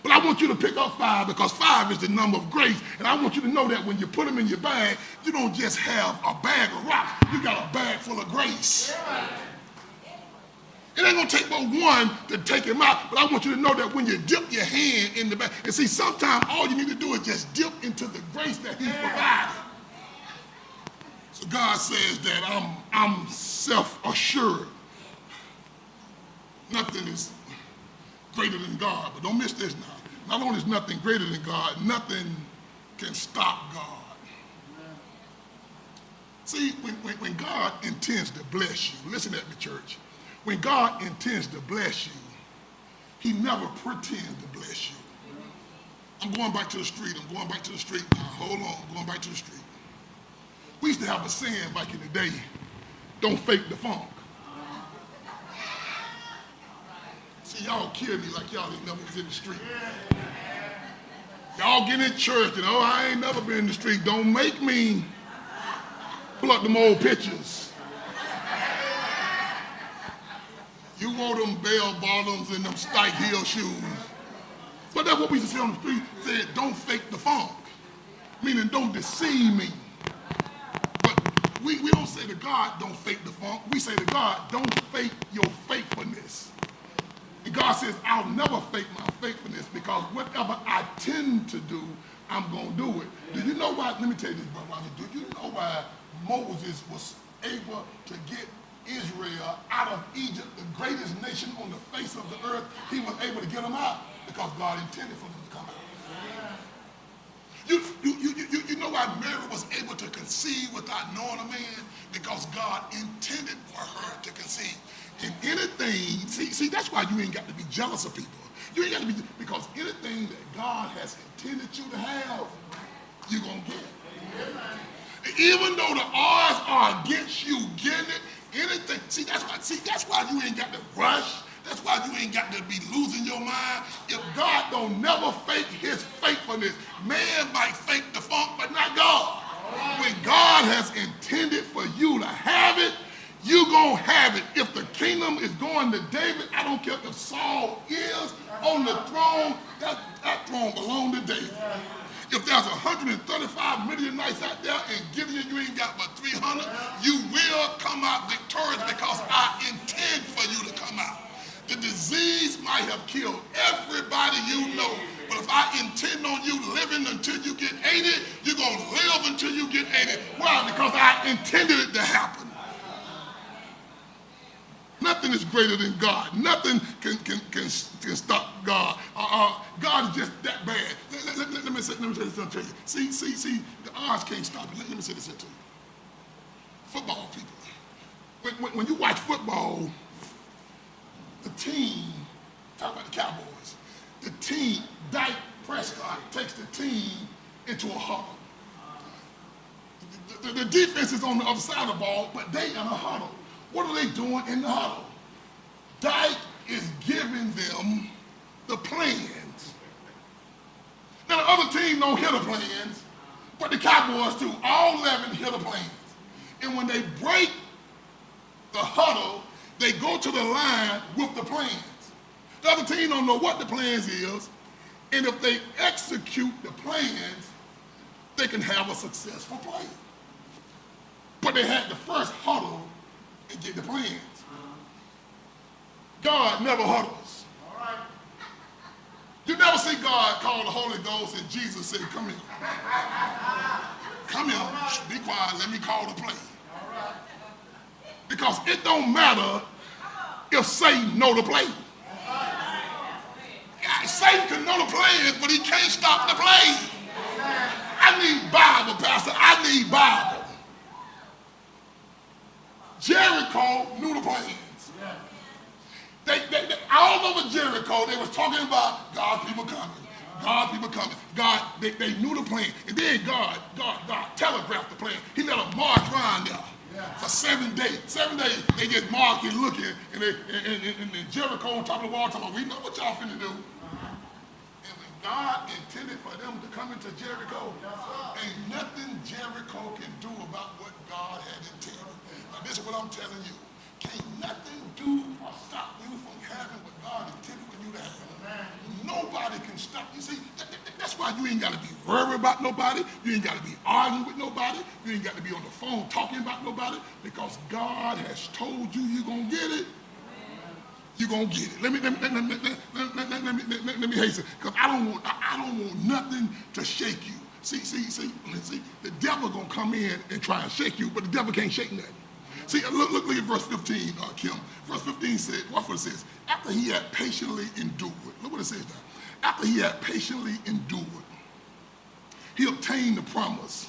But I want you to pick up 5 because 5 is the number of grace. And I want you to know that when you put them in your bag, you don't just have a bag of rocks, you got a bag full of grace. It ain't gonna take but one to take him out, but I want you to know that when you dip your hand in the bag, and see, sometimes all you need to do is just dip into the grace that he's provided. So God says that I'm self-assured. Nothing is greater than God, but don't miss this now. Not only is nothing greater than God, nothing can stop God. See, when God intends to bless you, listen at me, church. When God intends to bless you, he never pretends to bless you. I'm going back to the street. Now. Hold on. I'm going back to the street. We used to have a saying back in the day, don't fake the funk. See, y'all kill me like y'all ain't never was in the street. Y'all get in church and, oh, I ain't never been in the street. Don't make me pull up them old pictures. You wore them bell bottoms and them Stike heel shoes. But that's what we used to say on the street, said, don't fake the funk. Meaning, don't deceive me. But we don't say to God, don't fake the funk. We say to God, don't fake your faithfulness. And God says, I'll never fake my faithfulness because whatever I tend to do, I'm going to do it. Do you know why? Let me tell you this, brother. Do you know why Moses was able to get Israel out of Egypt, the greatest nation on the face of the earth? He was able to get them out because God intended for them to come out. You know why Mary was able to conceive without knowing a man? Because God intended for her to conceive. In anything, see, that's why you ain't got to be jealous of people. You ain't got to be, because anything that God has intended you to have, you're going to get it. Even though the odds are against you getting it, anything, that's why you ain't got to rush. That's why you ain't got to be losing your mind. If God don't never fake his faithfulness, man might fake the funk, but not God. When God has intended for you to have it, you're going to have it. If the kingdom is going to David, I don't care if Saul is on the throne, that throne belongs to David. If there's 135 Midianites out there and Gideon, you ain't got but 300, you will come out victorious because I intend for you to come out. The disease might have killed everybody you know, but if I intend on you living until you get 80, you're going to live until you get 80. Why? Because I intended it to happen. Nothing is greater than God. Nothing can stop God. God is just that bad. Let me say this to you. See, the odds can't stop it. Let me say this to you. Football people. When you watch football, the team, talk about the Cowboys, the team, Dak Prescott takes the team into a huddle. The defense is on the other side of the ball, but they in a huddle. What are they doing in the huddle? Dyke is giving them the plans. Now, the other team don't hear the plans, but the Cowboys do. All 11 hear the plans. And when they break the huddle, they go to the line with the plans. The other team don't know what the plans is, and if they execute the plans, they can have a successful play. But they had to first huddle and get the plans. God never huddles. All right. You never see God call the Holy Ghost and Jesus say, come here. Come here. Shh, be quiet. Let me call the play. All right. Because it don't matter if Satan know the play. Yeah, Satan can know the plans, but he can't stop the play. I need Bible, Pastor. I need Bible. Jericho knew the plans. They all over Jericho, they was talking about God's people coming. God's people coming. God, they knew the plan. And then God telegraphed the plan. He let them march around there for 7 days. 7 days, they just marching, looking, and Jericho on top of the wall talking, we know what y'all finna do. And when God intended for them to come into Jericho, ain't nothing Jericho can do about what God had intended. Now, this is what I'm telling you. Can't nothing do or stop you from having what God intended for you to have. Nobody can stop you. See, that's why you ain't got to be worried about nobody. You ain't got to be arguing with nobody. You ain't got to be on the phone talking about nobody, because God has told you you're going to get it. You're going to get it. Let me hasten, because I don't want nothing to shake you. See, the devil going to come in and try and shake you, but the devil can't shake nothing. See, look at verse 15, Kim. Verse 15 says, watch what it says. After he had patiently endured. Look what it says now. After he had patiently endured, he obtained the promise.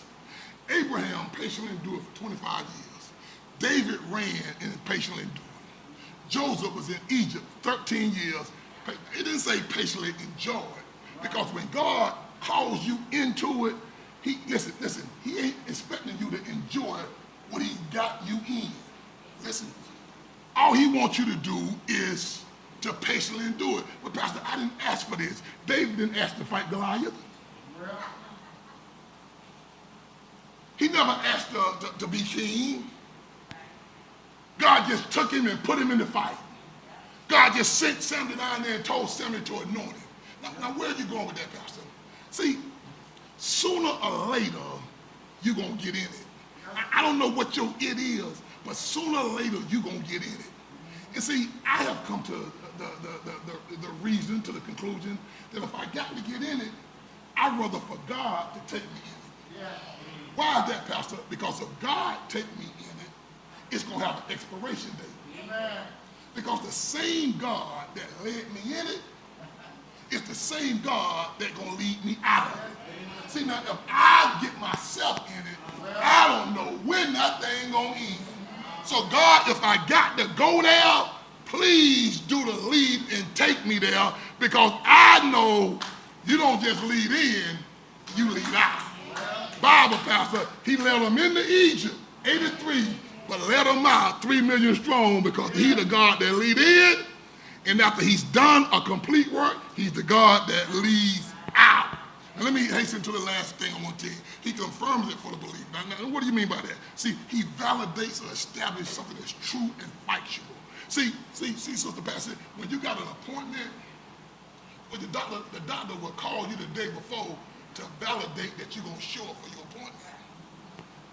Abraham patiently endured for 25 years. David ran and patiently endured. Joseph was in Egypt 13 years. It didn't say patiently enjoyed, because when God calls you into it, he ain't expecting you to enjoy what he got you in. Listen, all he wants you to do is to patiently endure it. But Pastor, I didn't ask for this. David didn't ask to fight Goliath. He never asked to be king. God just took him and put him in the fight. God just sent Samuel down there and told Samuel to anoint him. Now where are you going with that, Pastor? See, sooner or later, you're going to get in it. I don't know what your it is, but sooner or later you're going to get in it. And see, I have come to the reason, to the conclusion, that if I got to get in it, I'd rather for God to take me in it. Why is that, Pastor? Because if God take me in it, it's going to have an expiration date. Because the same God that led me in it is the same God that's going to lead me out of it. See, now, if I get myself in it, I don't know when that thing gonna end. So God, if I got to go there, please do the lead and take me there, because I know you don't just lead in, you lead out. Bible, Pastor, he led them into Egypt, 83, but let them out 3 million strong, because he's the God that lead in, and after he's done a complete work, he's the God that leads out. Now let me hasten to the last thing I want to tell you. He confirms it for the believer. Now, what do you mean by that? See, he validates or establishes something that's true and factual. See, Sister Pastor, when you got an appointment, well, the doctor will call you the day before to validate that you're going to show up for your appointment.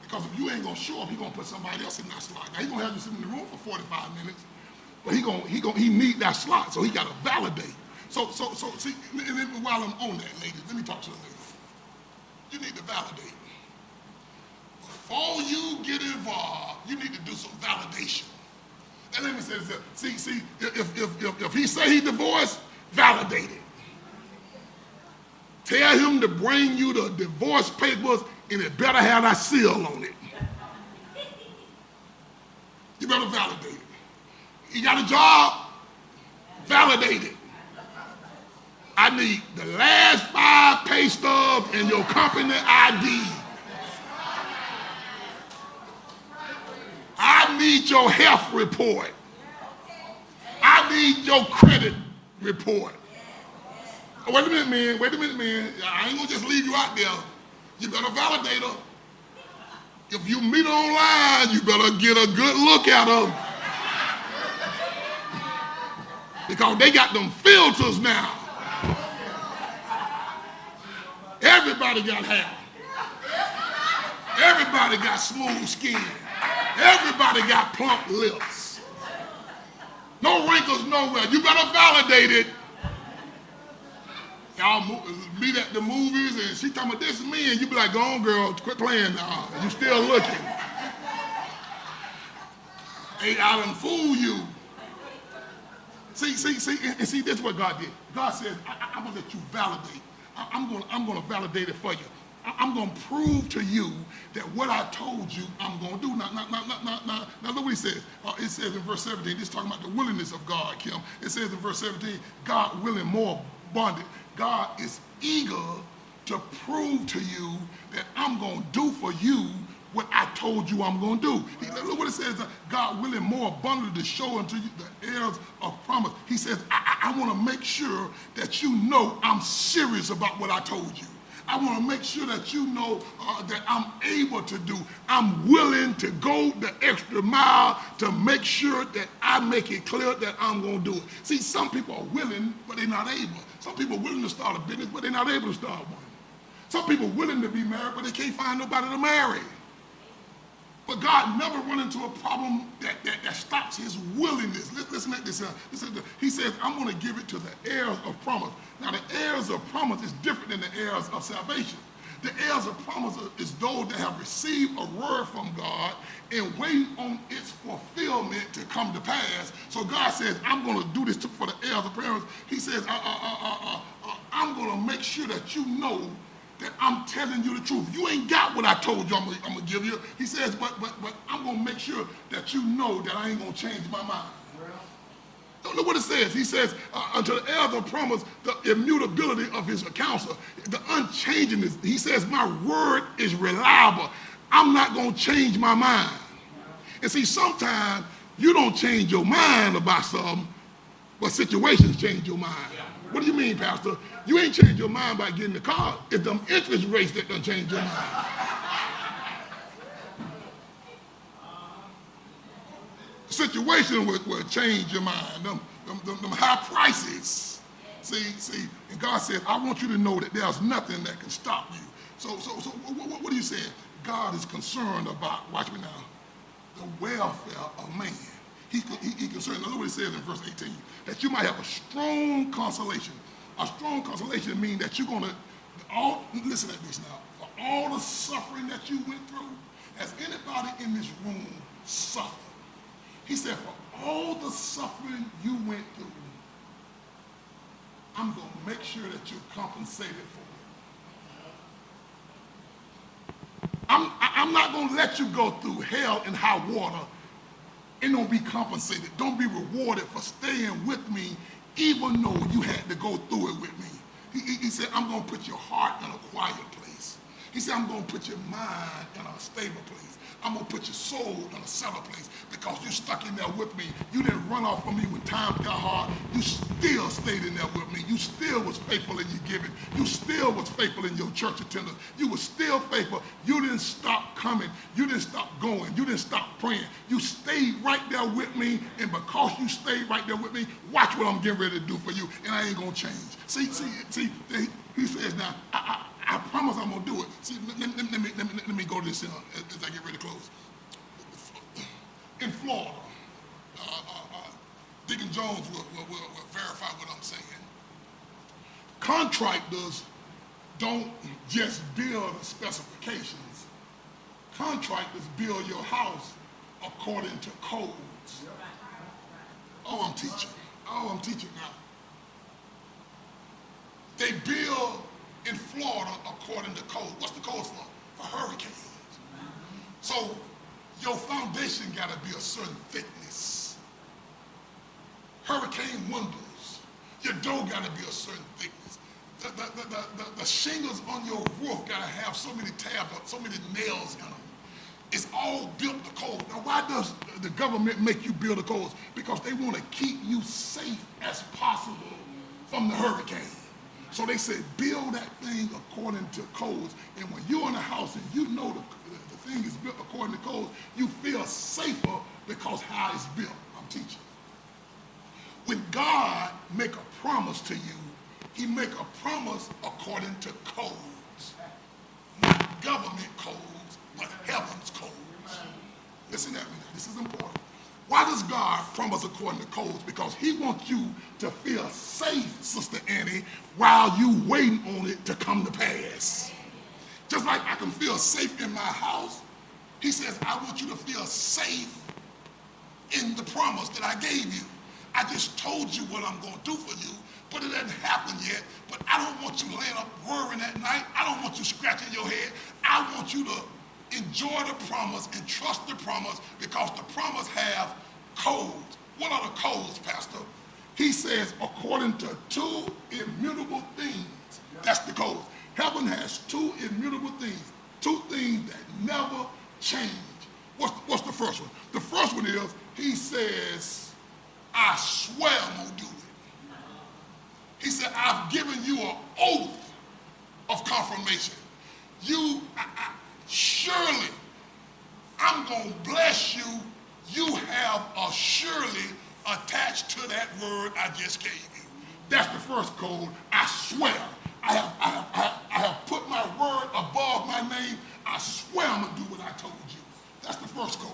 Because if you ain't going to show up, he's going to put somebody else in that slot. Now, he's going to have you sit in the room for 45 minutes, but he need that slot, so he got to validate. So see, and then while I'm on that, ladies, let me talk to the ladies. You need to validate. Before you get involved, you need to do some validation. And let me say this. See, if he say he divorced, validate it. Tell him to bring you the divorce papers, and it better have that seal on it. You better validate it. You got a job? Validate it. I need the last 5 pay stubs and your company ID. I need your health report. I need your credit report. Oh, wait a minute, man. Wait a minute, man. I ain't gonna just leave you out there. You better validate her. If you meet her online, you better get a good look at her. Because they got them filters now. Everybody got hair. Everybody got smooth skin. Everybody got plump lips. No wrinkles nowhere. You better validate it. Y'all meet at the movies and she talking about this is me and you be like, go on girl, quit playing now. You still looking. Ain't I done fool you. See, this is what God did. God says, I'm gonna let you validate. I'm gonna validate it for you. I'm gonna prove to you that what I told you I'm gonna do. Now look what he says. It says in verse 17, this is talking about the willingness of God, Kim. It says in verse 17, God willing more abundant. God is eager to prove to you that I'm gonna do for you what I told you I'm going to do. Look what it says, God willing more abundantly to show unto you the heirs of promise. He says, I want to make sure that you know I'm serious about what I told you. I want to make sure that you know that I'm able to do. I'm willing to go the extra mile to make sure that I make it clear that I'm going to do it. See, some people are willing, but they're not able. Some people are willing to start a business, but they're not able to start one. Some people are willing to be married, but they can't find nobody to marry. But God never run into a problem that stops his willingness. Listen at this. He says, I'm going to give it to the heirs of promise. Now, the heirs of promise is different than the heirs of salvation. The heirs of promise is those that have received a word from God and wait on its fulfillment to come to pass. So God says, I'm going to do this for the heirs of promise. He says, I'm going to make sure that you know that I'm telling you the truth. You ain't got what I told you I'm gonna give you. He says, but I'm gonna make sure that you know that I ain't gonna change my mind. Don't know what it says. He says, unto the heirs of promise, the immutability of his counsel, the unchangingness. He says, my word is reliable. I'm not gonna change my mind. And see, sometimes you don't change your mind about something, but situations change your mind. What do you mean, Pastor? You ain't changed your mind by getting the car. It's them interest rates that done change your mind. The situation will change your mind. Them high prices. See, and God said, I want you to know that there's nothing that can stop you. So what are you saying? God is concerned about, watch me now, the welfare of man. He's concerned. Look what it says in verse 18, that you might have a strong consolation. A strong consolation means that you're going to, listen at this now, for all the suffering that you went through, has anybody in this room suffered? He said, for all the suffering you went through, I'm going to make sure that you're compensated for it. I'm not going to let you go through hell and high water and don't be compensated. Don't be rewarded for staying with me even though you had to go through it with me. He said, I'm going to put your heart in a quiet place. He said, I'm going to put your mind in a stable place. I'm going to put your soul in a settled place because you stuck in there with me. You didn't run off from me when times got hard. You still stayed in there with me. You still was faithful in your giving. You still was faithful in your church attendance. You were still faithful. You didn't stop coming. You didn't stop going. You didn't stop praying. You stayed right there with me, and because you stayed right there with me, watch what I'm getting ready to do for you, and I ain't going to change. See, he says now, I promise I'm going to do it. See, let me go to this as I get ready to close. In Florida, Deacon Jones will verify what I'm saying. Contractors don't just build specifications. Contractors build your house according to codes. Oh, I'm teaching now. They build in Florida according to code. What's the code for? For hurricanes. So your foundation got to be a certain thickness. Hurricane windows. Your door got to be a certain thickness. The shingles on your roof got to have so many tabs, so many nails in them. It's all built to code. Now, why does the government make you build the codes? Because they want to keep you safe as possible from the hurricane. So they said, build that thing according to codes. And when you're in a house and you know the thing is built according to codes, you feel safer because how it's built. I'm teaching. When God make a promise to you, he make a promise according to codes. Not government codes, but heaven's codes. Listen at me now. This is important. Why does God promise according to codes? Because he wants you to feel safe, Sister Annie, while you waiting on it to come to pass. Just like I can feel safe in my house, he says, I want you to feel safe in the promise that I gave you. I just told you what I'm going to do for you, but it hasn't happened yet. But I don't want you laying up worrying at night. I don't want you scratching your head. I want you to enjoy the promise and trust the promise because the promise have codes. What are the codes, Pastor? He says, according to two immutable things. That's the codes. Heaven has two immutable things, two things that never change. What's the first one? The first one is, he says, I swear I'm going to do it. He said, I've given you an oath of confirmation. Surely, I'm going to bless you. You have a surely attached to that word I just gave you. That's the first code. I swear. I have put my word above my name. I swear I'm going to do what I told you. That's the first code.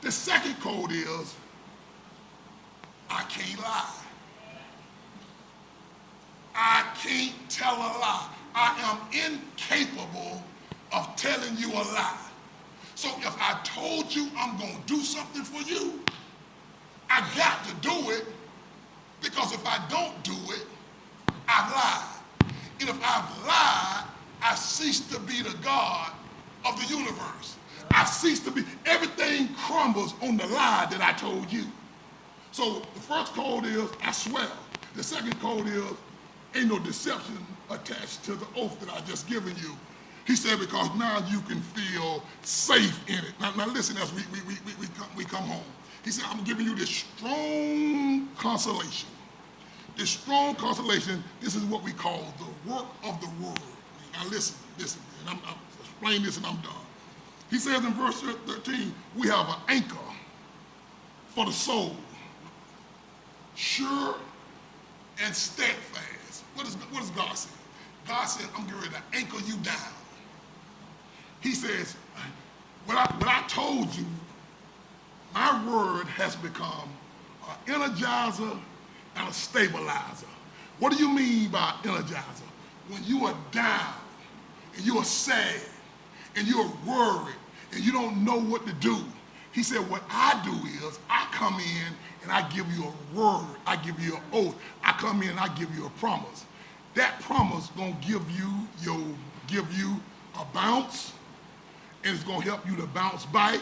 The second code is, I can't lie. I can't tell a lie. I am incapable of telling you a lie. So if I told you I'm going to do something for you, I got to do it, because if I don't do it, I've lied. And if I've lied, I cease to be the God of the universe. I cease to be. Everything crumbles on the lie that I told you. So the first code is, I swear. The second code is, ain't no deception attached to the oath that I just given you. He said, because now you can feel safe in it. Now listen, as we come home. He said, I'm giving you this strong consolation. This strong consolation, this is what we call the work of the word. Now listen, and I'm explaining this and I'm done. He says in verse 13, we have an anchor for the soul. Sure and steadfast. What does God say? God said, I'm getting ready to anchor you down. He says, what I told you, my word has become an energizer and a stabilizer. What do you mean by energizer? When you are down and you are sad and you are worried and you don't know what to do, he said, what I do is I come in and I give you a word. I give you an oath. I come in and I give you a promise. That promise gonna give you a bounce, and it's gonna help you to bounce back.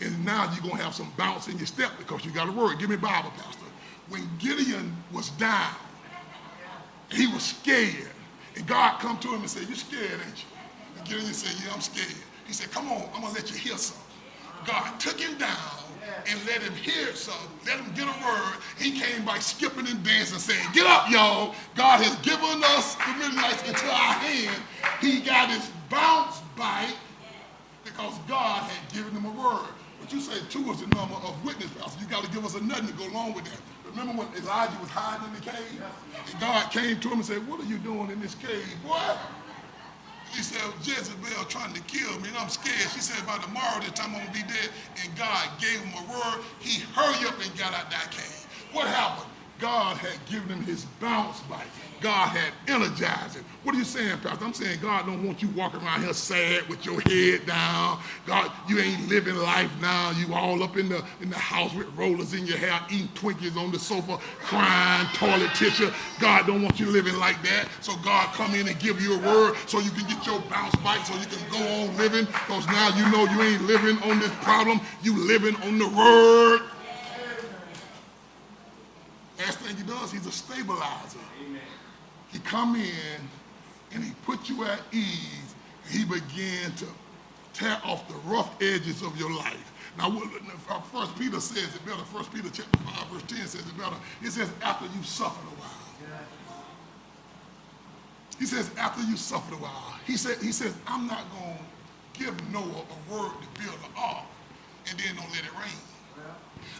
And now you're gonna have some bounce in your step because you got a word. Give me a Bible, Pastor. When Gideon was down, he was scared, and God come to him and said, "You scared, ain't you?" And Gideon said, "Yeah, I'm scared." He said, "Come on, I'm gonna let you hear something." God took him down and let him hear something, let him get a word. He came by skipping and dancing, saying, "Get up, y'all. God has given us the Midianites into our hand." He got his bounce back because God had given him a word. But you say 2 is the number of witness, Pastor. You got to give us another to go along with that. Remember when Elijah was hiding in the cave? And God came to him and said, "What are you doing in this cave, boy?" He said, "Jezebel trying to kill me, and I'm scared." She said, "By tomorrow, this time I'm going to be dead." And God gave him a word. He hurried up and got out that cave. What happened? God had given him his bounce back. God had energized him. What are you saying, Pastor? I'm saying God don't want you walking around here sad with your head down. God, you ain't living life now. You all up in the house with rollers in your hair, eating Twinkies on the sofa, crying, toilet tissue. God don't want you living like that. So God come in and give you a word so you can get your bounce back, so you can go on living, because now you know you ain't living on this problem. You living on the word. Last thing he does, he's a stabilizer. Amen. He come in and he put you at ease. He began to tear off the rough edges of your life. Now, First Peter says it better. First Peter chapter 5, verse 10 says it better. It says, after you've suffered a while. He says, after you suffered a while. He says, I'm not going to give Noah a word to build an ark and then don't let it rain.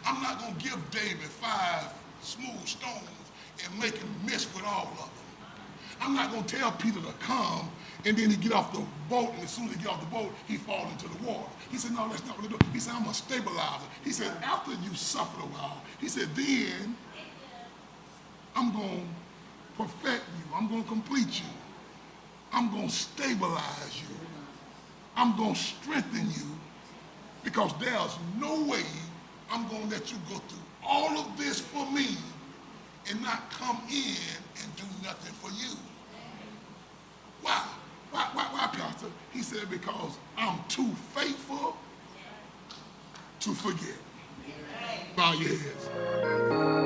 I'm not going to give David 5 smooth stones and make him mess with all of them. I'm not going to tell Peter to come and then he get off the boat, and as soon as he get off the boat, he fall into the water. He said, no, that's not what I do. He said, I'm going to stabilize it. He said, after you suffered a while, he said, then I'm going to perfect you. I'm going to complete you. I'm going to stabilize you. I'm going to strengthen you, because there's no way I'm going to let you go through all of this for me and not come in and do nothing for you. Why? Why, Pastor? He said, because I'm too faithful to forget. Bow your heads.